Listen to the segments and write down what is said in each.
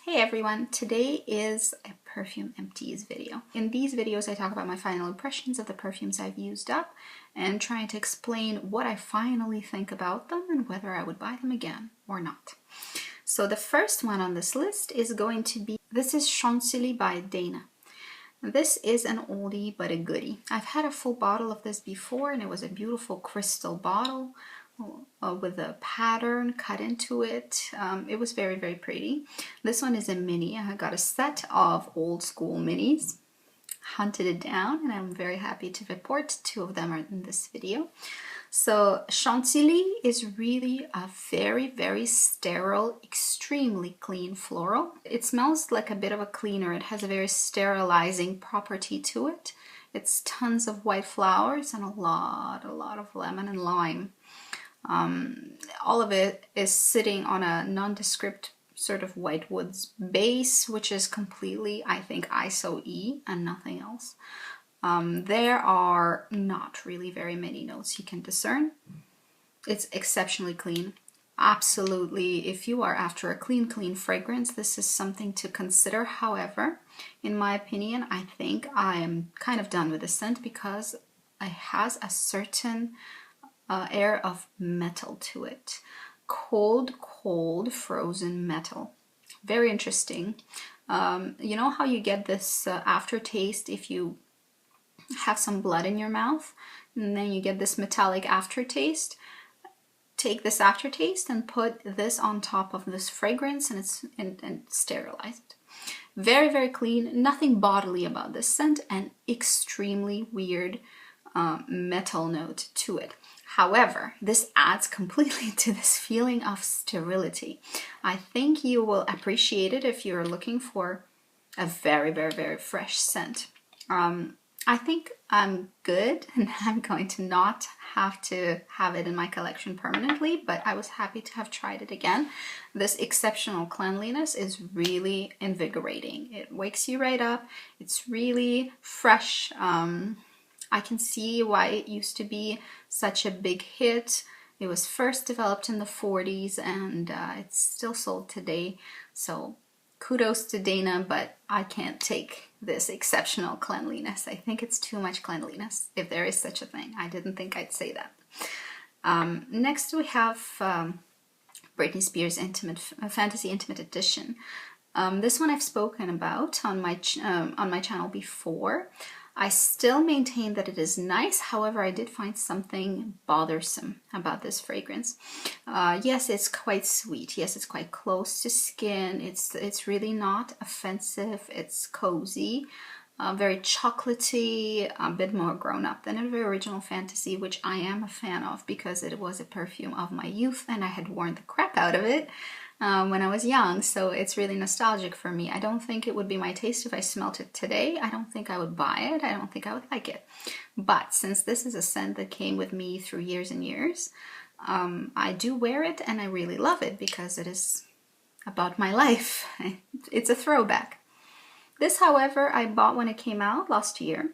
Hey everyone, today is a perfume empties video. In these videos I talk about my final impressions of the perfumes I've used up and trying to explain what I finally think about them and whether I would buy them again or not. So the first one on this list is going to be, this is Chantilly by Dana. This is an oldie but a goodie. I've had a full bottle of this before and it was a beautiful crystal bottle with a pattern cut into it. It was very, very pretty. This one is a mini. I got a set of old school minis, hunted it down, and I'm very happy to report two of them are in this video. So Chantilly is really a very, very sterile, extremely clean floral. It smells like a bit of a cleaner. It has a very sterilizing property to it. It's tons of white flowers and a lot of lemon and lime. All of it is sitting on a nondescript sort of white woods base, which is completely, I think, ISO-E and nothing else. There are not really very many notes you can discern. It's exceptionally clean. Absolutely, if you are after a clean fragrance, this is something to consider. However, in my opinion, I think I am kind of done with the scent because it has a certain air of metal to it. Cold frozen metal. Very interesting. You know how you get this aftertaste if you have some blood in your mouth and then you get this metallic aftertaste? Take this aftertaste and put this on top of this fragrance and sterilize it. Very, very clean. Nothing bodily about this scent and extremely weird metal note to it. However, this adds completely to this feeling of sterility. I think you will appreciate it if you're looking for a very, very, very fresh scent. I think I'm good and I'm going to not have to have it in my collection permanently, but I was happy to have tried it again. This exceptional cleanliness is really invigorating. It wakes you right up. It's really fresh. I can see why it used to be such a big hit. It was first developed in the 40s and it's still sold today. So kudos to Dana, but I can't take this exceptional cleanliness. I think it's too much cleanliness, if there is such a thing. I didn't think I'd say that. Next we have Britney Spears Fantasy Intimate Edition. This one I've spoken about on my channel before. I still maintain that it is nice, however, I did find something bothersome about this fragrance. Yes, it's quite sweet. Yes, it's quite close to skin. It's really not offensive. It's cozy, very chocolatey, a bit more grown up than a very original Fantasy, which I am a fan of because it was a perfume of my youth and I had worn the crap out of it when I was young, so it's really nostalgic for me. I don't think it would be my taste if I smelt it today. I don't think I would buy it. I don't think I would like it. But since this is a scent that came with me through years and years, I do wear it and I really love it because it is about my life. It's a throwback. This, however, I bought when it came out last year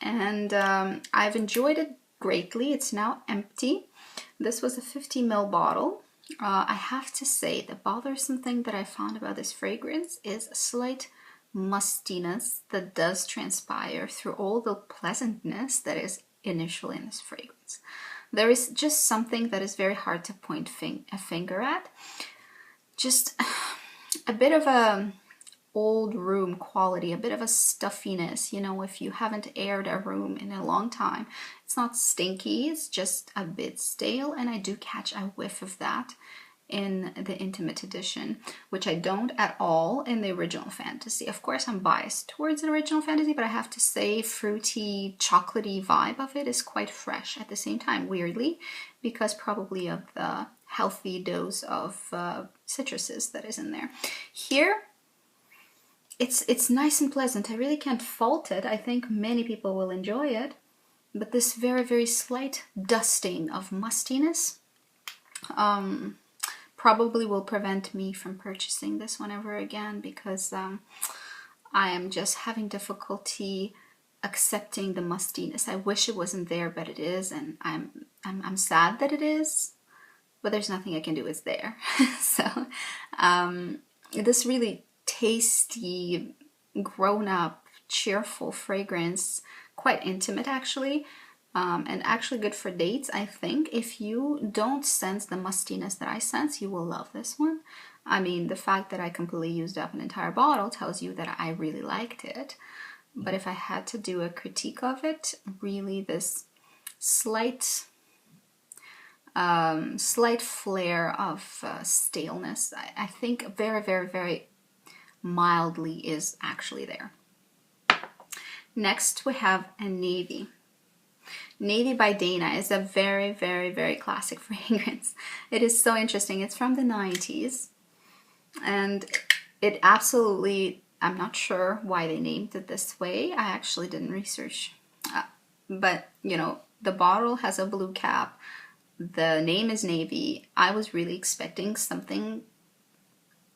and I've enjoyed it greatly. It's now empty. This was a 50 ml bottle. I have to say the bothersome thing that I found about this fragrance is a slight mustiness that does transpire through all the pleasantness that is initially in this fragrance. There is just something that is very hard to point a finger at. Just a bit of a old room quality, a bit of a stuffiness, you know, if you haven't aired a room in a long time. It's not stinky, it's just a bit stale, and I do catch a whiff of that in the Intimate Edition, which I don't at all in the original Fantasy. Of course, I'm biased towards the original Fantasy, but I have to say fruity, chocolatey vibe of it is quite fresh at the same time, weirdly, because probably of the healthy dose of citruses that is in there. Here, it's nice and pleasant. I really can't fault it. I think many people will enjoy it. But this very, very slight dusting of mustiness probably will prevent me from purchasing this one ever again because I am just having difficulty accepting the mustiness. I wish it wasn't there, but it is, and I'm sad that it is. But there's nothing I can do. It's there. So this really tasty, grown-up, cheerful fragrance, quite intimate actually, and actually good for dates. I think if you don't sense the mustiness that I sense, you will love this one. I mean, the fact that I completely used up an entire bottle tells you that I really liked it. But if I had to do a critique of it, really this slight flare of staleness, I think very, very, very mildly is actually there. Next we have a Navy. Navy by Dana is a very, very, very classic fragrance. It is so interesting. It's from the 90s. And it absolutely, I'm not sure why they named it this way. I actually didn't research. But, you know, the bottle has a blue cap. The name is Navy. I was really expecting something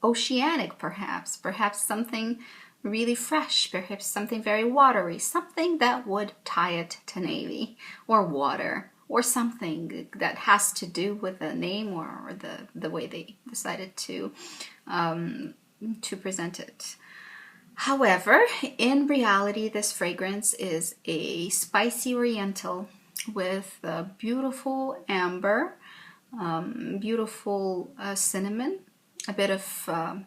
oceanic, perhaps. Perhaps something really fresh. Perhaps something very watery. Something that would tie it to navy or water, or something that has to do with the name or the way they decided to present it. However, in reality, this fragrance is a spicy oriental with a beautiful amber, beautiful cinnamon, a bit of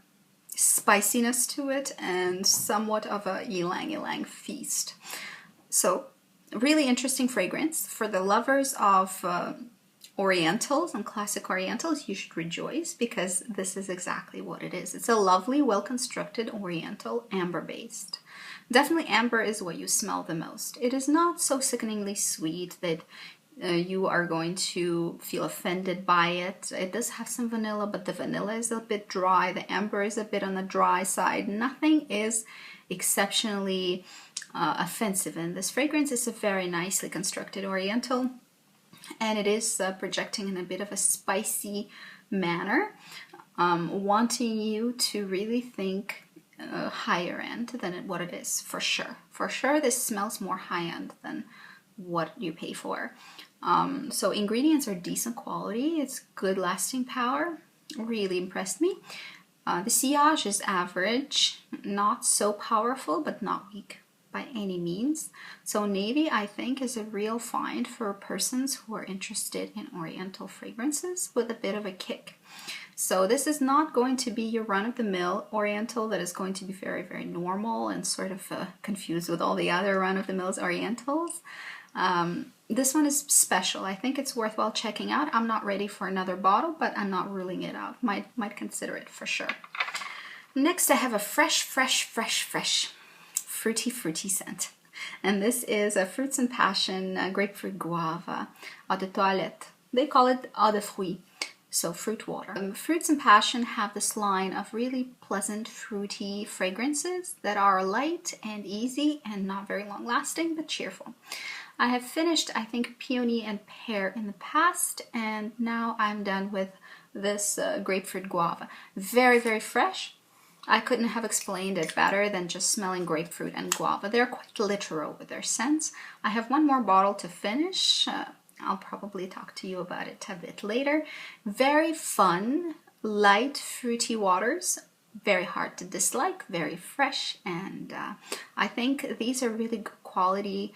spiciness to it, and somewhat of a ylang ylang feast. So, really interesting fragrance. For the lovers of orientals and classic orientals, you should rejoice, because this is exactly what it is. It's a lovely, well-constructed oriental, amber-based. Definitely amber is what you smell the most. It is not so sickeningly sweet that you are going to feel offended by it. It does have some vanilla, but the vanilla is a bit dry. The amber is a bit on the dry side. Nothing is exceptionally offensive in this fragrance. It's a very nicely constructed oriental, and it is projecting in a bit of a spicy manner, wanting you to really think higher end than what it is, for sure. For sure, this smells more high end than what you pay for. So ingredients are decent quality. It's good lasting power. Really impressed me. The sillage is average, not so powerful, but not weak by any means. So Navy, I think, is a real find for persons who are interested in oriental fragrances with a bit of a kick. So this is not going to be your run-of-the-mill oriental that is going to be very, very normal and sort of confused with all the other run-of-the-mill orientals. This one is special. I think it's worthwhile checking out. I'm not ready for another bottle, but I'm not ruling it out. Might consider it for sure. Next, I have a fresh, fruity scent. And this is a Fruits and Passion Grapefruit Guava Eau de Toilette. They call it Eau de Fruit, so fruit water. Fruits and Passion have this line of really pleasant, fruity fragrances that are light and easy and not very long lasting, but cheerful. I have finished, I think, Peony and Pear in the past, and now I'm done with this Grapefruit Guava. Very, very fresh. I couldn't have explained it better than just smelling grapefruit and guava. They're quite literal with their scents. I have one more bottle to finish. I'll probably talk to you about it a bit later. Very fun, light, fruity waters. Very hard to dislike, very fresh, and I think these are really good quality,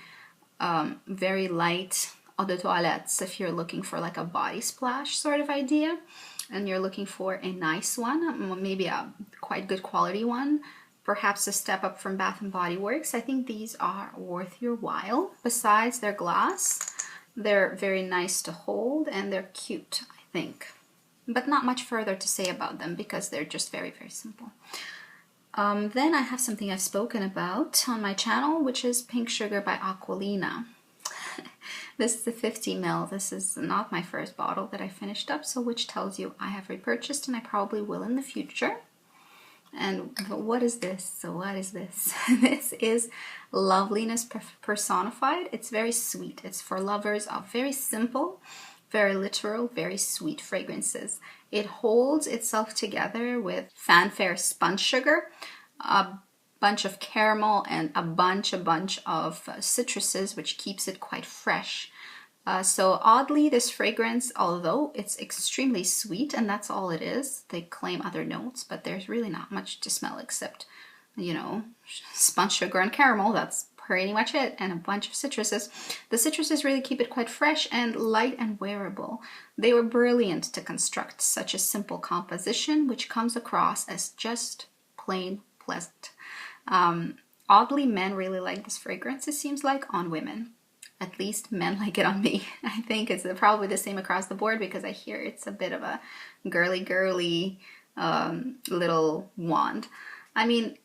very light eau de toilettes if you're looking for like a body splash sort of idea. And you're looking for a nice one, maybe a quite good quality one, perhaps a step up from Bath & Body Works. I think these are worth your while. Besides their glass, they're very nice to hold and they're cute, I think. But not much further to say about them because they're just very, very simple. Then I have something I've spoken about on my channel, which is Pink Sugar by Aqualina. This is the 50 ml. This is not my first bottle that I finished up, so which tells you I have repurchased and I probably will in the future. And what is this? So what is this? This is loveliness personified. It's very sweet. It's for lovers of very simple, very literal, very sweet fragrances. It holds itself together with fanfare sponge sugar, a bunch of caramel, and a bunch of citruses, which keeps it quite fresh. So oddly, this fragrance, although it's extremely sweet, and that's all it is, they claim other notes, but there's really not much to smell except, you know, spun sugar and caramel. That's pretty much it, and a bunch of citruses. The citruses really keep it quite fresh and light and wearable. They were brilliant to construct such a simple composition, which comes across as just plain pleasant. Oddly, men really like this fragrance, it seems like, on women. At least men like it on me. I think it's probably the same across the board because I hear it's a bit of a girly little wand. I mean,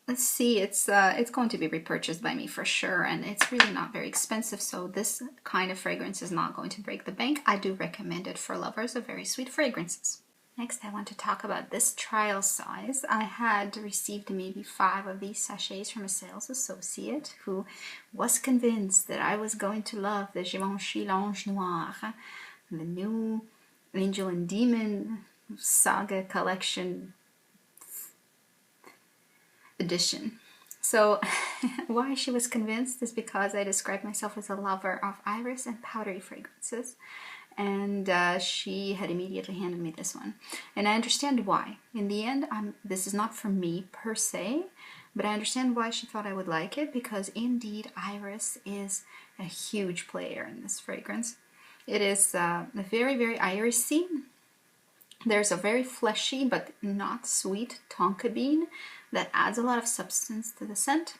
let's see, it's going to be repurchased by me for sure, and it's really not very expensive, so this kind of fragrance is not going to break the bank. I do recommend it for lovers of very sweet fragrances. Next, I want to talk about this trial size. I had received maybe 5 of these sachets from a sales associate who was convinced that I was going to love the Givenchy Noir, the new Angel and Demon Saga Collection edition. So why she was convinced is because I described myself as a lover of iris and powdery fragrances. And she had immediately handed me this one. And I understand why. In the end, this is not for me per se, but I understand why she thought I would like it, because indeed iris is a huge player in this fragrance. It is very, very irisy. There's a very fleshy but not sweet tonka bean that adds a lot of substance to the scent.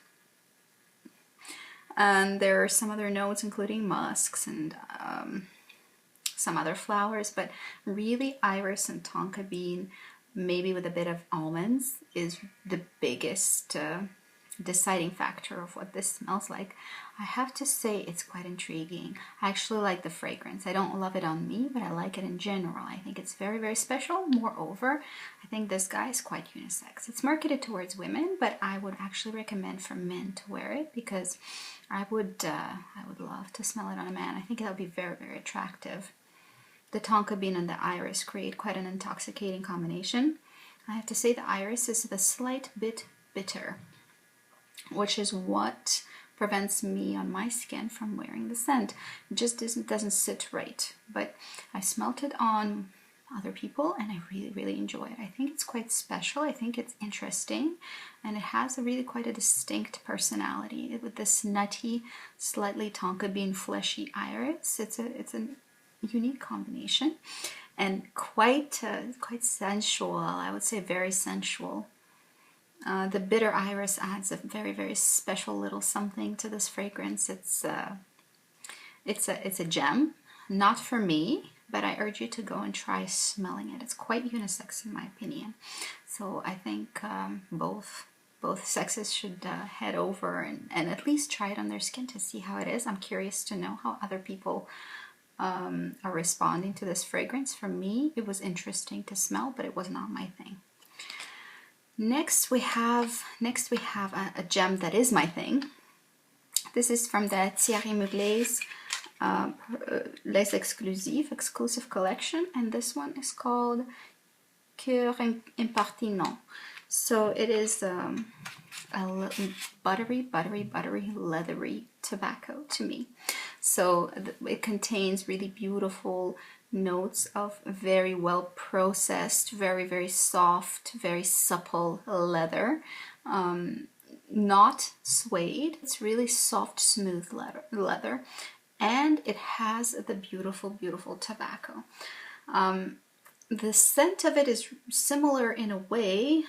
And there are some other notes, including musks and some other flowers, but really iris and tonka bean, maybe with a bit of almonds, is the biggest deciding factor of what this smells like. I have to say it's quite intriguing. I actually like the fragrance. I don't love it on me, but I like it in general. I think it's very, very special. Moreover, I think this guy is quite unisex. It's marketed towards women, but I would actually recommend for men to wear it, because I would love to smell it on a man. I think that would be very, very attractive. The tonka bean and the iris create quite an intoxicating combination. I have to say the iris is a slight bit bitter, which is what prevents me on my skin from wearing the scent. It just doesn't sit right. But I smelt it on other people and I really, really enjoy it. I think it's quite special. I think it's interesting, and it has quite a distinct personality with this nutty, slightly tonka bean fleshy iris. It's a unique combination, and quite sensual. I would say very sensual. The bitter iris adds a very, very special little something to this fragrance. It's a gem. Not for me, but I urge you to go and try smelling it. It's quite unisex in my opinion. So I think both sexes should head over and at least try it on their skin to see how it is. I'm curious to know how other people are responding to this fragrance. For me, it was interesting to smell, but it was not my thing. Next we have a gem that is my thing. This is from the Thierry Mugler's Les Exclusive collection, and this one is called Cuir Impertinent. So it is a buttery, leathery tobacco to me. So it contains really beautiful notes of very well processed, very, very soft, very supple leather. Not suede. It's really soft, smooth leather. And it has the beautiful, beautiful tobacco. The scent of it is similar in a way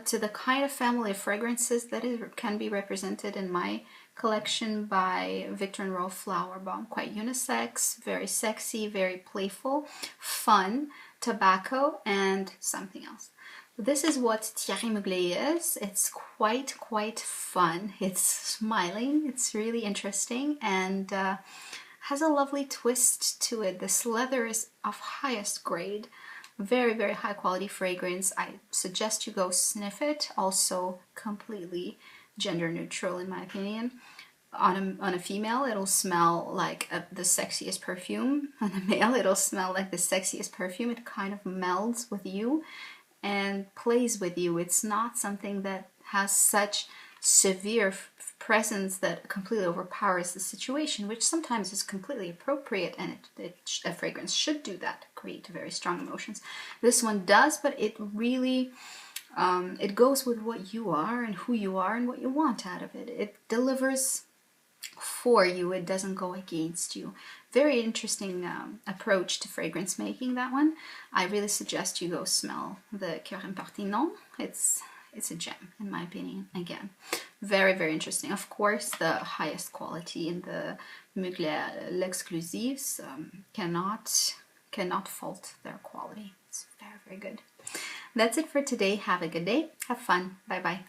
to the kind of family of fragrances that can be represented in my collection by Viktor & Rolf Flower Bomb. Quite unisex, very sexy, very playful, fun, tobacco, and something else. This is what Thierry Mugler is. It's quite fun. It's smiling, it's really interesting, and has a lovely twist to it. This leather is of highest grade. Very, very high quality fragrance. I suggest you go sniff it. Also completely gender neutral in my opinion. On a female, it'll smell like the sexiest perfume. On a male, it'll smell like the sexiest perfume. It kind of melds with you and plays with you. It's not something that has such severe presence that completely overpowers the situation, which sometimes is completely appropriate, and a fragrance should do that, create very strong emotions. This one does, but it really it goes with what you are and who you are and what you want out of it. It delivers for you, it doesn't go against you. Very interesting approach to fragrance making, that one. I really suggest you go smell the Cuir Impertinent. It's a gem in my opinion. Again, very, very interesting. Of course, the highest quality in the Mugler L'Exclusives cannot fault their quality. It's very, very good. That's it for today. Have a good day. Have fun. Bye bye.